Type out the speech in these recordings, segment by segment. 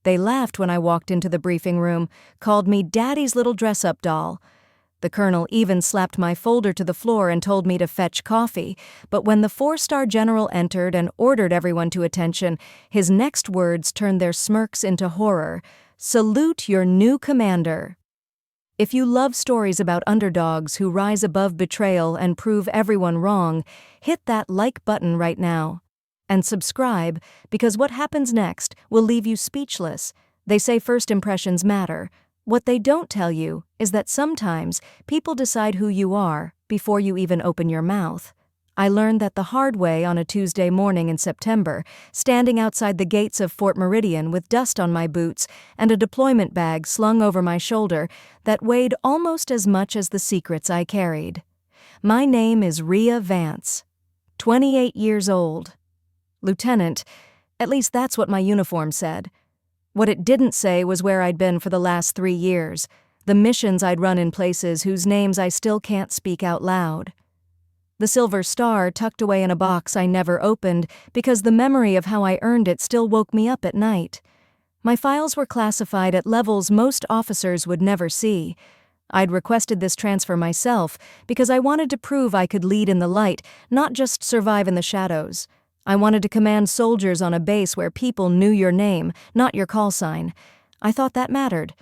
They laughed when I walked into the briefing room, called me Daddy's little dress-up doll. The colonel even slapped my folder to the floor and told me to fetch coffee, but when the 4-star general entered and ordered everyone to attention, his next words turned their smirks into horror. "Salute your new commander." If you love stories about underdogs who rise above betrayal and prove everyone wrong, hit that like button right now. And subscribe, because what happens next will leave you speechless. They say first impressions matter. What they don't tell you is that sometimes people decide who you are before you even open your mouth. I learned that the hard way on a Tuesday morning in September, standing outside the gates of Fort Meridian with dust on my boots and a deployment bag slung over my shoulder that weighed almost as much as the secrets I carried. My name is Rhea Vance, 28 years old. Lieutenant, at least that's what my uniform said. What it didn't say was where I'd been for the last 3 years, the missions I'd run in places whose names I still can't speak out loud. The silver star tucked away in a box I never opened because the memory of how I earned it still woke me up at night. My files were classified at levels most officers would never see. I'd requested this transfer myself because I wanted to prove I could lead in the light, not just survive in the shadows. I wanted to command soldiers on a base where people knew your name, not your call sign. I thought that mattered.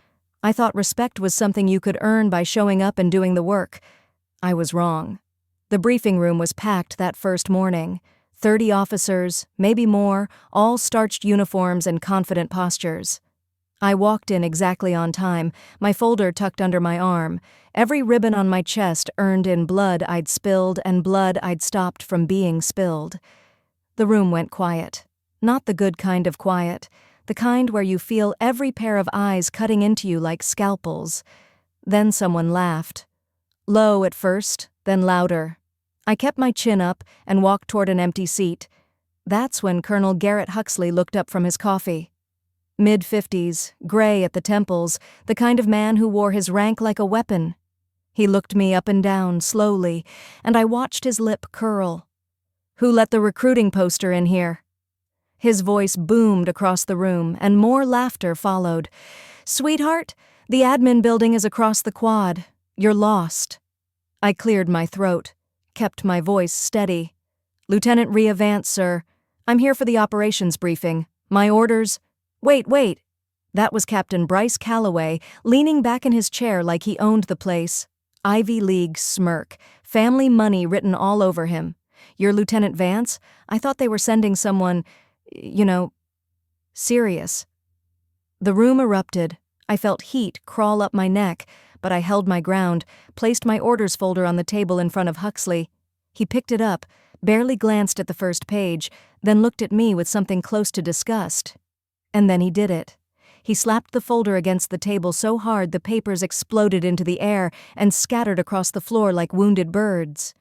I thought respect was something you could earn by showing up and doing the work. I was wrong. The briefing room was packed that first morning. 30 officers, maybe more, all starched uniforms and confident postures. I walked in exactly on time, my folder tucked under my arm, every ribbon on my chest earned in blood I'd spilled and blood I'd stopped from being spilled. The room went quiet. Not the good kind of quiet, the kind where you feel every pair of eyes cutting into you like scalpels. Then someone laughed. Low at first, then louder. I kept my chin up and walked toward an empty seat. That's when Colonel Garrett Huxley looked up from his coffee. Mid-50s, gray at the temples, the kind of man who wore his rank like a weapon. He looked me up and down slowly, and I watched his lip curl. "Who let the recruiting poster in here?" His voice boomed across the room, and more laughter followed. "Sweetheart, the admin building is across the quad. You're lost." I cleared my throat, kept my voice steady. "Lieutenant Rhea Vance, sir. I'm here for the operations briefing. My orders—" Wait. That was Captain Bryce Calloway, leaning back in his chair like he owned the place. Ivy League smirk, family money written all over him. "You're Lieutenant Vance? I thought they were sending someone, serious." The room erupted. I felt heat crawl up my neck, but I held my ground, placed my orders folder on the table in front of Huxley. He picked it up, barely glanced at the first page, then looked at me with something close to disgust. And then he did it. He slapped the folder against the table so hard the papers exploded into the air and scattered across the floor like wounded birds.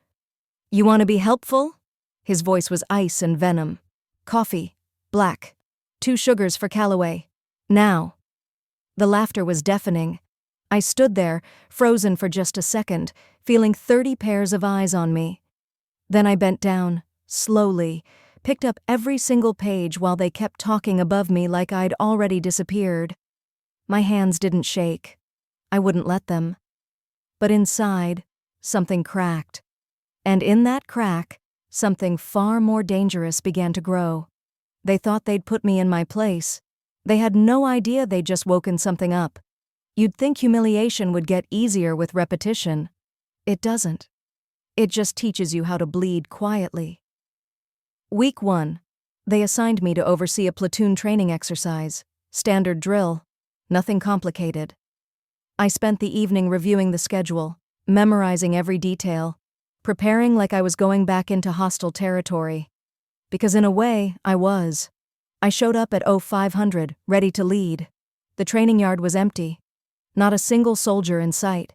"You want to be helpful?" His voice was ice and venom. "Coffee. Black. 2 sugars for Calloway. Now." The laughter was deafening. I stood there, frozen for just a second, feeling 30 pairs of eyes on me. Then I bent down, slowly, picked up every single page while they kept talking above me like I'd already disappeared. My hands didn't shake. I wouldn't let them. But inside, something cracked. And in that crack, something far more dangerous began to grow. They thought they'd put me in my place. They had no idea they'd just woken something up. You'd think humiliation would get easier with repetition. It doesn't. It just teaches you how to bleed quietly. Week 1. They assigned me to oversee a platoon training exercise. Standard drill. Nothing complicated. I spent the evening reviewing the schedule, memorizing every detail, preparing like I was going back into hostile territory. Because in a way, I was. I showed up at 0500, ready to lead. The training yard was empty. Not a single soldier in sight.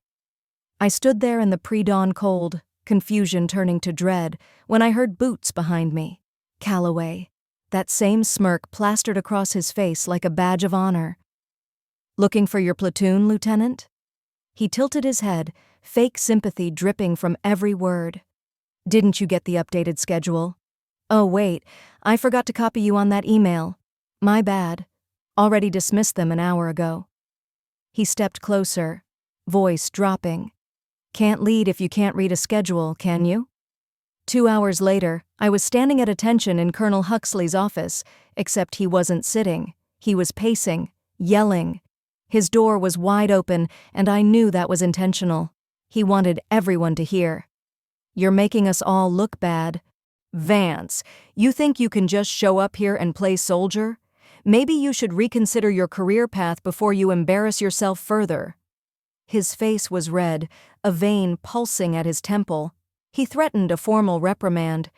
I stood there in the pre-dawn cold, confusion turning to dread, when I heard boots behind me. Calloway. That same smirk plastered across his face like a badge of honor. "Looking for your platoon, Lieutenant?" He tilted his head, fake sympathy dripping from every word. "Didn't you get the updated schedule?" "Oh wait, I forgot to copy you on that email. My bad." Already dismissed them an hour ago. He stepped closer, voice dropping. Can't lead if you can't read a schedule, can you? 2 hours later, I was standing at attention in Colonel Huxley's office, except he wasn't sitting. He was pacing, yelling. His door was wide open, and I knew that was intentional. He wanted everyone to hear. You're making us all look bad. Vance, you think you can just show up here and play soldier? Maybe you should reconsider your career path before you embarrass yourself further. His face was red, a vein pulsing at his temple. He threatened a formal reprimand.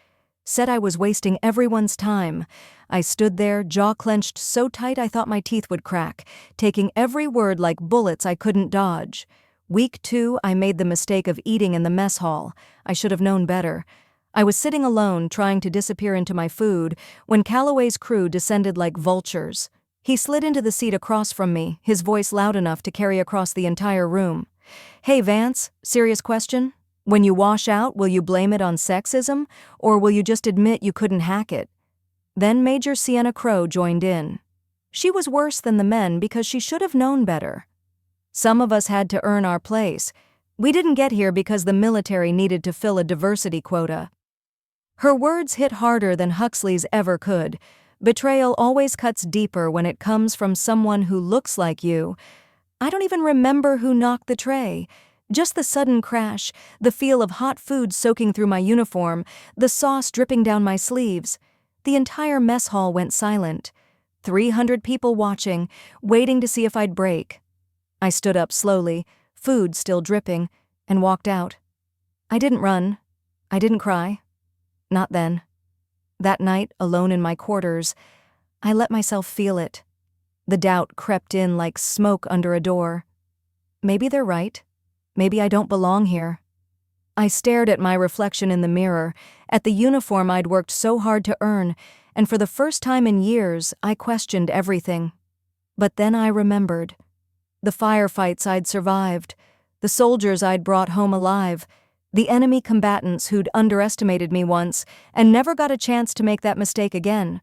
Said I was wasting everyone's time. I stood there, jaw clenched so tight I thought my teeth would crack, taking every word like bullets I couldn't dodge. Week 2, I made the mistake of eating in the mess hall. I should have known better. I was sitting alone, trying to disappear into my food, when Calloway's crew descended like vultures. He slid into the seat across from me, his voice loud enough to carry across the entire room. Hey Vance, serious question? When you wash out, will you blame it on sexism, or will you just admit you couldn't hack it? Then Major Sienna Crow joined in. She was worse than the men because she should have known better. Some of us had to earn our place. We didn't get here because the military needed to fill a diversity quota. Her words hit harder than Huxley's ever could. Betrayal always cuts deeper when it comes from someone who looks like you. I don't even remember who knocked the tray. Just the sudden crash, the feel of hot food soaking through my uniform, the sauce dripping down my sleeves. The entire mess hall went silent. 300 people watching, waiting to see if I'd break. I stood up slowly, food still dripping, and walked out. I didn't run. I didn't cry. Not then. That night, alone in my quarters, I let myself feel it. The doubt crept in like smoke under a door. Maybe they're right. Maybe I don't belong here. I stared at my reflection in the mirror, at the uniform I'd worked so hard to earn, and for the first time in years, I questioned everything. But then I remembered. The firefights I'd survived, the soldiers I'd brought home alive, the enemy combatants who'd underestimated me once and never got a chance to make that mistake again.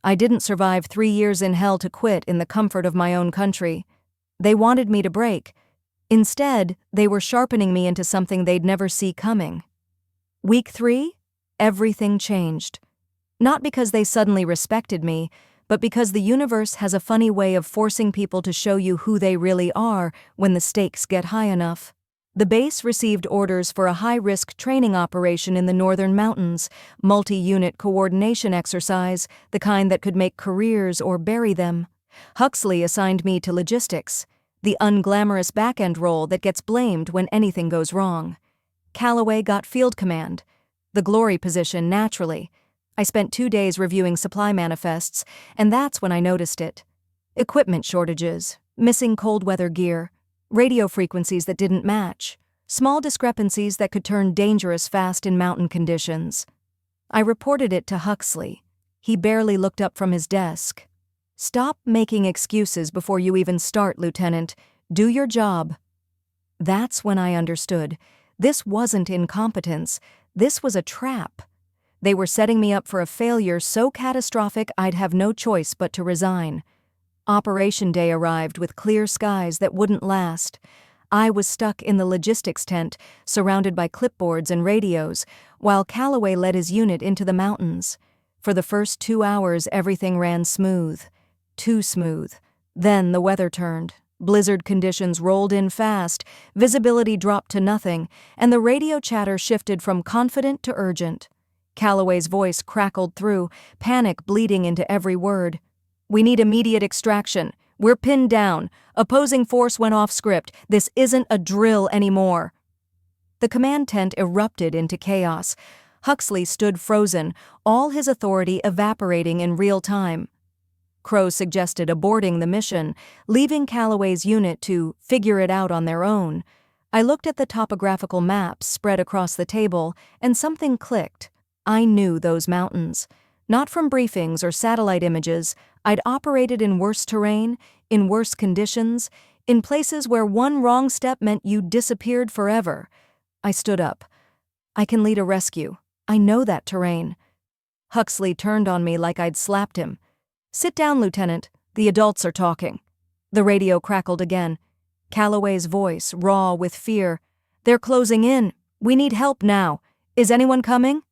I didn't survive 3 years in hell to quit in the comfort of my own country. They wanted me to break. Instead, they were sharpening me into something they'd never see coming. Week 3, everything changed. Not because they suddenly respected me, but because the universe has a funny way of forcing people to show you who they really are when the stakes get high enough. The base received orders for a high-risk training operation in the northern mountains, multi-unit coordination exercise, the kind that could make careers or bury them. Huxley assigned me to logistics, the unglamorous back-end role that gets blamed when anything goes wrong. Calloway got field command, the glory position naturally. I spent 2 days reviewing supply manifests, and that's when I noticed it. Equipment shortages, missing cold weather gear, radio frequencies that didn't match, small discrepancies that could turn dangerous fast in mountain conditions. I reported it to Huxley. He barely looked up from his desk. Stop making excuses before you even start, Lieutenant. Do your job. That's when I understood. This wasn't incompetence. This was a trap. They were setting me up for a failure so catastrophic I'd have no choice but to resign. Operation Day arrived with clear skies that wouldn't last. I was stuck in the logistics tent, surrounded by clipboards and radios, while Calloway led his unit into the mountains. For the first 2 hours, everything ran smooth. Too smooth. Then the weather turned. Blizzard conditions rolled in fast, visibility dropped to nothing, and the radio chatter shifted from confident to urgent. Calloway's voice crackled through, panic bleeding into every word. We need immediate extraction. We're pinned down. Opposing force went off script. This isn't a drill anymore. The command tent erupted into chaos. Huxley stood frozen, all his authority evaporating in real time. Crow suggested aborting the mission, leaving Calloway's unit to figure it out on their own. I looked at the topographical maps spread across the table, and something clicked. I knew those mountains. Not from briefings or satellite images. I'd operated in worse terrain, in worse conditions, in places where one wrong step meant you disappeared forever. I stood up. I can lead a rescue. I know that terrain. Huxley turned on me like I'd slapped him. Sit down, Lieutenant. The adults are talking. The radio crackled again. Calloway's voice, raw with fear. They're closing in. We need help now. Is anyone coming?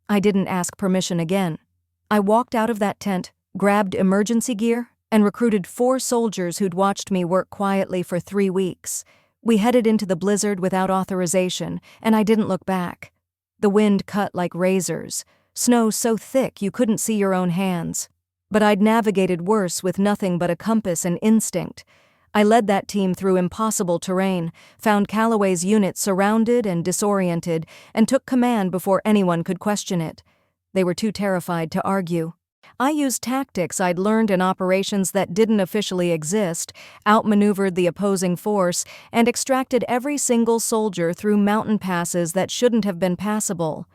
I didn't ask permission again. I walked out of that tent, grabbed emergency gear, and recruited 4 soldiers who'd watched me work quietly for 3 weeks. We headed into the blizzard without authorization, and I didn't look back. The wind cut like razors, snow so thick you couldn't see your own hands. But I'd navigated worse with nothing but a compass and instinct. I led that team through impossible terrain, found Calloway's unit surrounded and disoriented, and took command before anyone could question it. They were too terrified to argue. I used tactics I'd learned in operations that didn't officially exist, outmaneuvered the opposing force, and extracted every single soldier through mountain passes that shouldn't have been passable.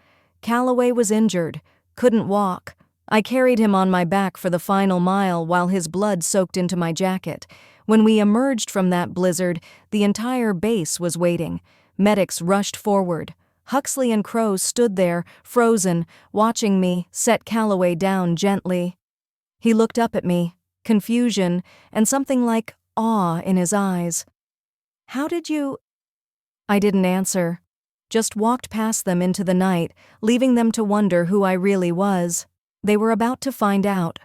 Calloway was injured, couldn't walk. I carried him on my back for the final mile while his blood soaked into my jacket. When we emerged from that blizzard, the entire base was waiting. Medics rushed forward. Huxley and Crow stood there, frozen, watching me set Calloway down gently. He looked up at me, confusion and something like awe in his eyes. "How did you—" I didn't answer, just walked past them into the night, leaving them to wonder who I really was. They were about to find out.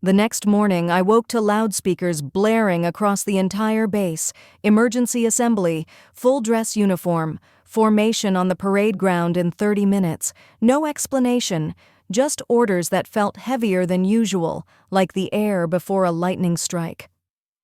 The next morning, I woke to loudspeakers blaring across the entire base, emergency assembly, full dress uniform, formation on the parade ground in 30 minutes, no explanation, just orders that felt heavier than usual, like the air before a lightning strike.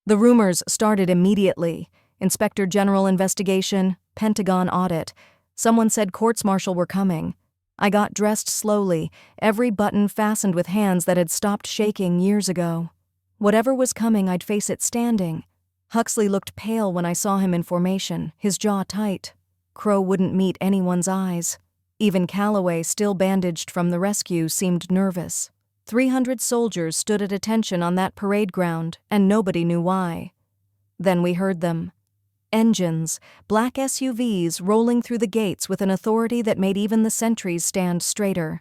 The rumors started immediately. Inspector General investigation, Pentagon audit. Someone said courts-martial were coming. I got dressed slowly, every button fastened with hands that had stopped shaking years ago. Whatever was coming, I'd face it standing. Huxley looked pale when I saw him in formation, his jaw tight. Crow wouldn't meet anyone's eyes. Even Calloway, still bandaged from the rescue, seemed nervous. 300 soldiers stood at attention on that parade ground, and nobody knew why. Then we heard them. Engines, black SUVs rolling through the gates with an authority that made even the sentries stand straighter.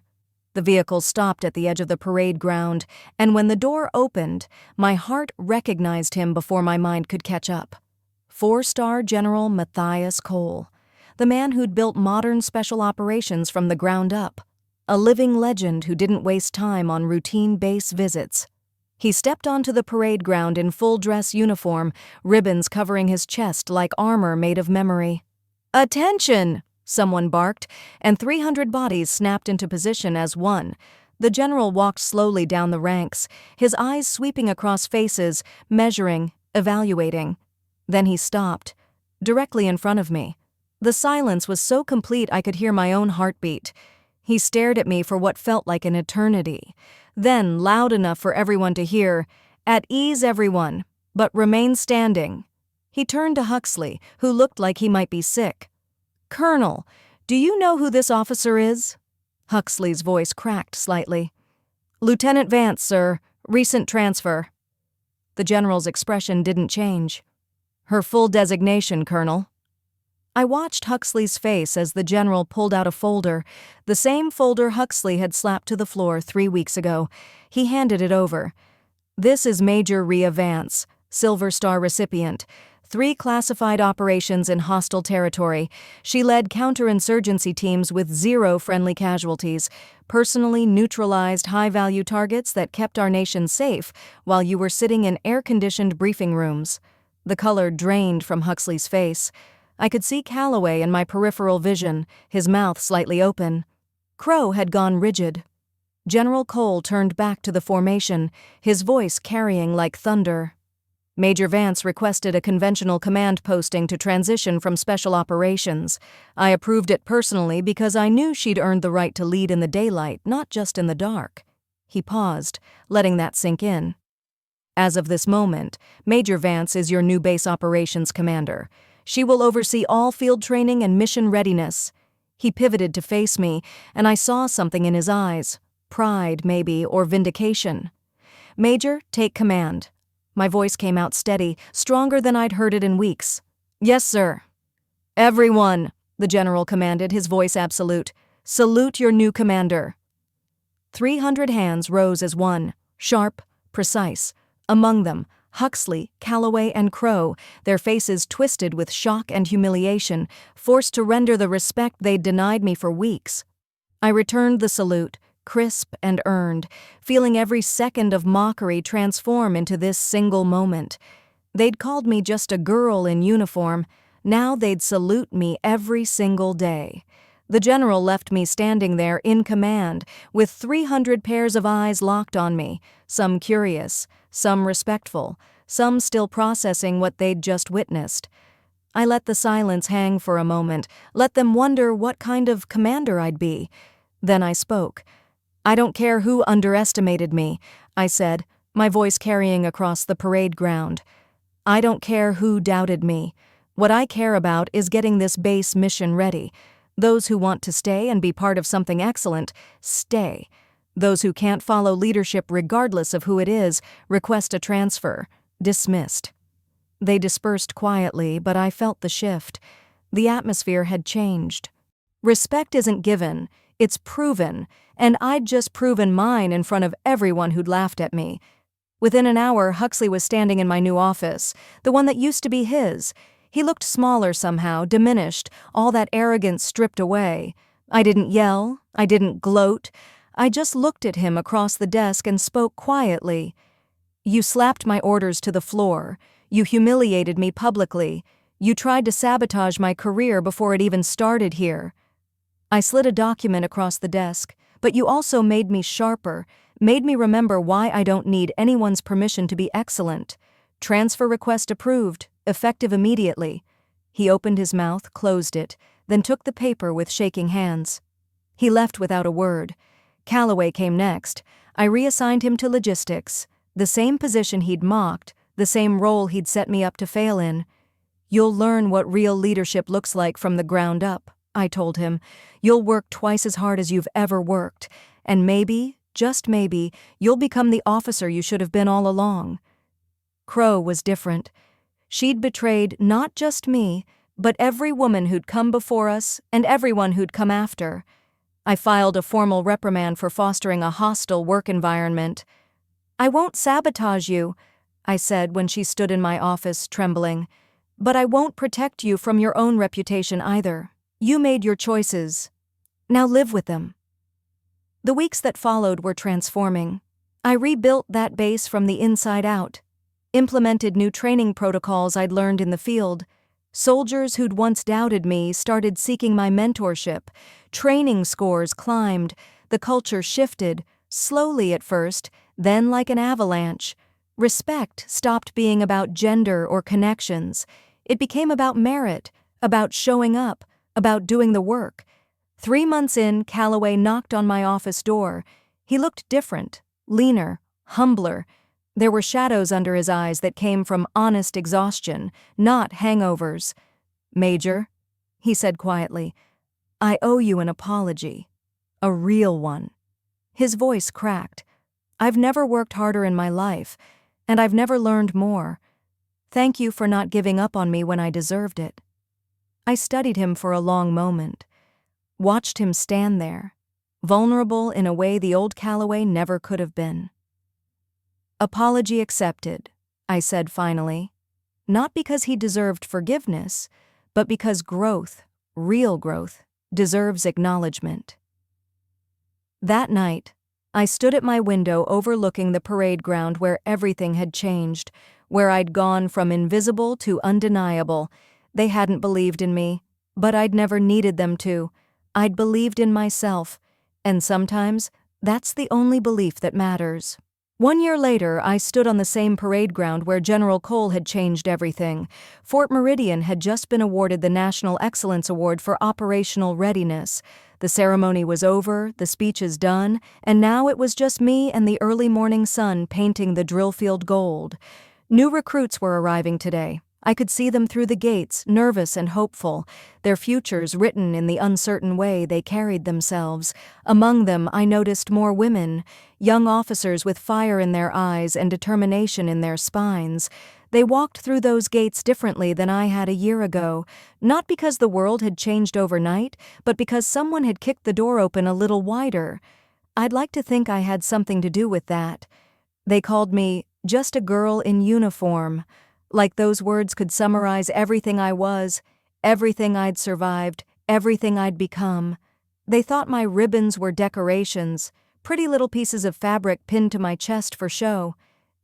The vehicle stopped at the edge of the parade ground, and when the door opened, my heart recognized him before my mind could catch up. 4-star General Matthias Cole, the man who'd built modern special operations from the ground up, a living legend who didn't waste time on routine base visits. He stepped onto the parade ground in full-dress uniform, ribbons covering his chest like armor made of memory. "Attention!" someone barked, and 300 bodies snapped into position as one. The general walked slowly down the ranks, his eyes sweeping across faces, measuring, evaluating. Then he stopped, directly in front of me. The silence was so complete I could hear my own heartbeat. He stared at me for what felt like an eternity. Then, loud enough for everyone to hear, "At ease, everyone, but remain standing." He turned to Huxley, who looked like he might be sick. "Colonel, do you know who this officer is?" Huxley's voice cracked slightly. "Lieutenant Vance, sir. Recent transfer." The general's expression didn't change. "Her full designation, Colonel." I watched Huxley's face as the general pulled out a folder, the same folder Huxley had slapped to the floor 3 weeks ago. He handed it over. "This is Major Rhea Vance, Silver Star recipient. 3 classified operations in hostile territory. She led counterinsurgency teams with 0 friendly casualties, personally neutralized high-value targets that kept our nation safe while you were sitting in air-conditioned briefing rooms." The color drained from Huxley's face. I could see Calloway in my peripheral vision, his mouth slightly open. Crow had gone rigid. General Cole turned back to the formation, his voice carrying like thunder. "Major Vance requested a conventional command posting to transition from special operations. I approved it personally because I knew she'd earned the right to lead in the daylight, not just in the dark." He paused, letting that sink in. "As of this moment, Major Vance is your new base operations commander. She will oversee all field training and mission readiness." He pivoted to face me, and I saw something in his eyes. Pride, maybe, or vindication. "Major, take command." My voice came out steady, stronger than I'd heard it in weeks. "Yes, sir." "Everyone," the general commanded, his voice absolute. "Salute your new commander." 300 hands rose as one, sharp, precise. Among them, Huxley, Calloway, and Crow, their faces twisted with shock and humiliation, forced to render the respect they'd denied me for weeks. I returned the salute, crisp and earned, feeling every second of mockery transform into this single moment. They'd called me just a girl in uniform. Now they'd salute me every single day. The general left me standing there in command, with 300 pairs of eyes locked on me, some curious, some respectful, some still processing what they'd just witnessed. I let the silence hang for a moment, let them wonder what kind of commander I'd be. Then I spoke. "I don't care who underestimated me," I said, my voice carrying across the parade ground. "I don't care who doubted me. What I care about is getting this base mission ready. Those who want to stay and be part of something excellent, stay. Those who can't follow leadership regardless of who it is, request a transfer. Dismissed." They dispersed quietly, but I felt the shift. The atmosphere had changed. Respect isn't given, it's proven, and I'd just proven mine in front of everyone who'd laughed at me. Within an hour, Huxley was standing in my new office, the one that used to be his. He looked smaller somehow, diminished, all that arrogance stripped away. I didn't yell, I didn't gloat. I just looked at him across the desk and spoke quietly. "You slapped my orders to the floor. You humiliated me publicly. You tried to sabotage my career before it even started here." I slid a document across the desk, "But you also made me sharper, made me remember why I don't need anyone's permission to be excellent. Transfer request approved, effective immediately." He opened his mouth, closed it, then took the paper with shaking hands. He left without a word. Calloway came next. I reassigned him to logistics, the same position he'd mocked, the same role he'd set me up to fail in. "You'll learn what real leadership looks like from the ground up," I told him. "You'll work twice as hard as you've ever worked, and maybe, just maybe, you'll become the officer you should have been all along." Crow was different. She'd betrayed not just me, but every woman who'd come before us and everyone who'd come after. I filed a formal reprimand for fostering a hostile work environment. "I won't sabotage you," I said when she stood in my office, trembling. "But I won't protect you from your own reputation either. You made your choices. Now live with them." The weeks that followed were transforming. I rebuilt that base from the inside out, implemented new training protocols I'd learned in the field. Soldiers who'd once doubted me started seeking my mentorship. Training scores climbed. The culture shifted, slowly at first, then like an avalanche. Respect stopped being about gender or connections. It became about merit, about showing up, about doing the work. 3 months in, Calloway knocked on my office door. He looked different, leaner, humbler. There were shadows under his eyes that came from honest exhaustion, not hangovers. "Major," he said quietly, "I owe you an apology. A real one." His voice cracked. "I've never worked harder in my life, and I've never learned more. Thank you for not giving up on me when I deserved it." I studied him for a long moment, watched him stand there, vulnerable in a way the old Calloway never could have been. "Apology accepted," I said finally, not because he deserved forgiveness, but because growth, real growth, deserves acknowledgement. That night, I stood at my window overlooking the parade ground where everything had changed, where I'd gone from invisible to undeniable. They hadn't believed in me, but I'd never needed them to. I'd believed in myself, and sometimes that's the only belief that matters. 1 year later, I stood on the same parade ground where General Cole had changed everything. Fort Meridian had just been awarded the National Excellence Award for operational readiness. The ceremony was over, the speeches done, and now it was just me and the early morning sun painting the drill field gold. New recruits were arriving today. I could see them through the gates, nervous and hopeful, their futures written in the uncertain way they carried themselves. Among them, I noticed more women, young officers with fire in their eyes and determination in their spines. They walked through those gates differently than I had a year ago, not because the world had changed overnight, but because someone had kicked the door open a little wider. I'd like to think I had something to do with that. They called me Just a girl in uniform. Like those words could summarize everything I was, everything I'd survived, everything I'd become. They thought my ribbons were decorations, pretty little pieces of fabric pinned to my chest for show.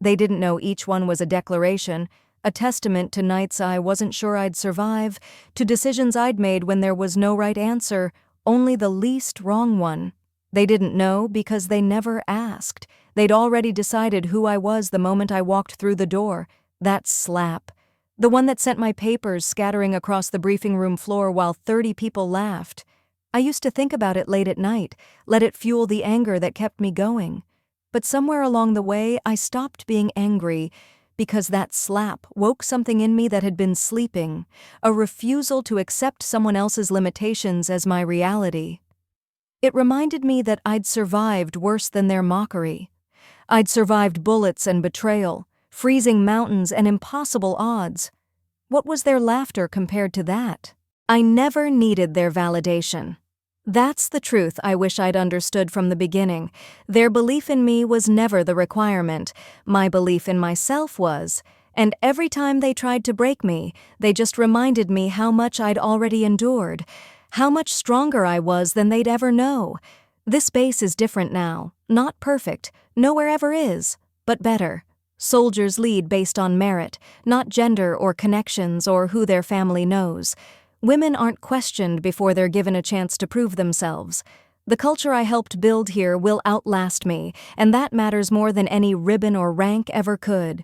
They didn't know each one was a declaration, a testament to nights I wasn't sure I'd survive, to decisions I'd made when there was no right answer, only the least wrong one. They didn't know because they never asked. They'd already decided who I was the moment I walked through the door. That slap. The one that sent my papers scattering across the briefing room floor while 30 people laughed. I used to think about it late at night, let it fuel the anger that kept me going. But somewhere along the way, I stopped being angry because that slap woke something in me that had been sleeping, a refusal to accept someone else's limitations as my reality. It reminded me that I'd survived worse than their mockery. I'd survived bullets and betrayal, freezing mountains and impossible odds. What was their laughter compared to that? I never needed their validation. That's the truth I wish I'd understood from the beginning. Their belief in me was never the requirement. My belief in myself was. And every time they tried to break me, they just reminded me how much I'd already endured, how much stronger I was than they'd ever know. This base is different now. Not perfect. Nowhere ever is. But better. Soldiers lead based on merit, not gender or connections or who their family knows. Women aren't questioned before they're given a chance to prove themselves. The culture I helped build here will outlast me, and that matters more than any ribbon or rank ever could.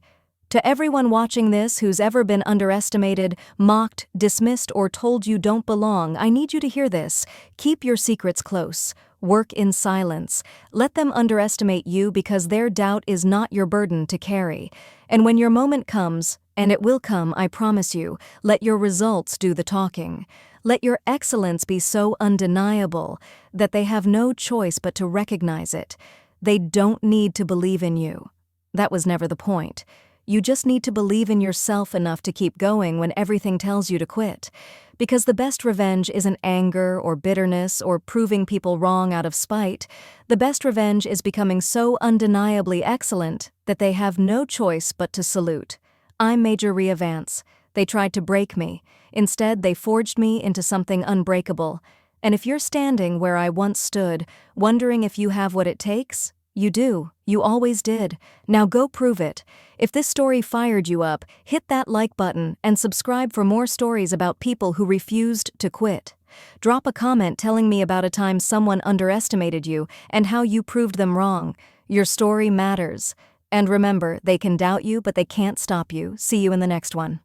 To everyone watching this who's ever been underestimated, mocked, dismissed, or told you don't belong, I need you to hear this. Keep your secrets close. Work in silence. Let them underestimate you because their doubt is not your burden to carry. And when your moment comes, and it will come, I promise you, let your results do the talking. Let your excellence be so undeniable that they have no choice but to recognize it. They don't need to believe in you. That was never the point. You just need to believe in yourself enough to keep going when everything tells you to quit. Because the best revenge isn't anger or bitterness or proving people wrong out of spite. The best revenge is becoming so undeniably excellent that they have no choice but to salute. I'm Major Rhea Vance. They tried to break me. Instead, they forged me into something unbreakable. And if you're standing where I once stood, wondering if you have what it takes, you do. You always did. Now go prove it. If this story fired you up, hit that like button and subscribe for more stories about people who refused to quit. Drop a comment telling me about a time someone underestimated you and how you proved them wrong. Your story matters. And remember, they can doubt you, but they can't stop you. See you in the next one.